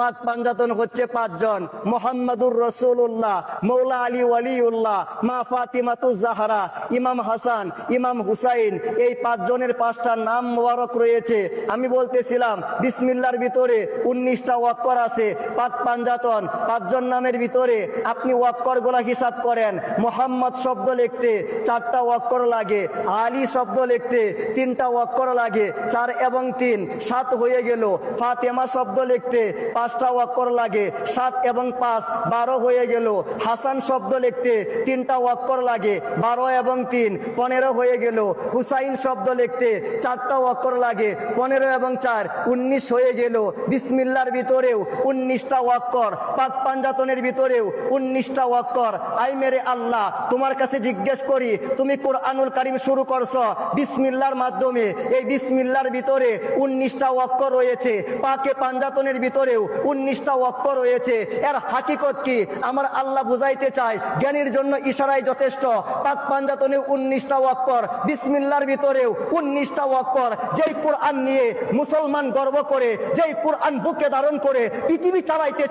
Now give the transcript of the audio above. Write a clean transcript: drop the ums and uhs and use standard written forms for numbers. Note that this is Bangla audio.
পাক পাঞ্জাতন হচ্ছে 5 জন: মুহাম্মাদুর রাসূলুল্লাহ, মৌলা আলী ওয়ালিউল্লাহ, মা ফাতিমাতুজ জাহরা, ইমাম হাসান, ইমাম হুসাইন। এই 5 জনের 5টা নাম মোবারক রয়েছে। আমি বলতেছিলাম বিসমিল্লাহর ভিতরে 19টা ওয়াক্কর আছে। পাক পাঞ্জাতন 5 জন নামের ভিতরে আপনি ওয়াক্কর গুলা হিসাব করেন। মুহাম্মদ শব্দ লিখতে 4টা ওয়াক্কর লাগে, আলী শব্দ লিখতে 3টা ওয়াক্কর লাগে, 4 এবং 3 7 হয়ে গেল। ফাতেমা শব্দ লিখতে 5টা ওয়াক্কর লাগে, 7 এবং 5 12 হয়ে গেল। হাসান শব্দ লিখতে 3টা ওয়াক্কর লাগে, 12 এবং 3 15 হয়ে গেল। হুসাইন শব্দ লিখতে 4টা ওয়াক্কর লাগে, 15 এবং 4 19 হয়ে গেল। বিসমিল্লাহর ভিতরেও 19টা ওয়াক্কর, পাক পাঞ্জাতনের ভিতরেও 19টা ওয়াক্কর। আই মেরে আল্লাহ, তোমার কাছে জিজ্ঞেস করি, তুমি কোরআনুল কারীম শুরু করছো বিসমিল্লাহর মাধ্যমে। এই বিসমিল্লাহর ভিতরে 19টা ওয়াক্কর রয়েছে। পাকে পাঞ্জাতনের ভিতরেও 19টা ওয়াক্কর রয়েছে। এর হাকিকত কি আমার আল্লাহ বুঝাইতে চায়। জ্ঞানীর জন্য ইশারাই যথেষ্ট। পাক পাঞ্জাতনে 19টা ওয়াক্কর, বিসমিল্লাহর ভিতরেও 19টা ওয়াক্কর। যেই কোরআন নিয়ে মুসলমান গর্ব করে, যেই কোরআন বুকে ধারণ করে পৃথিবী চালাইতে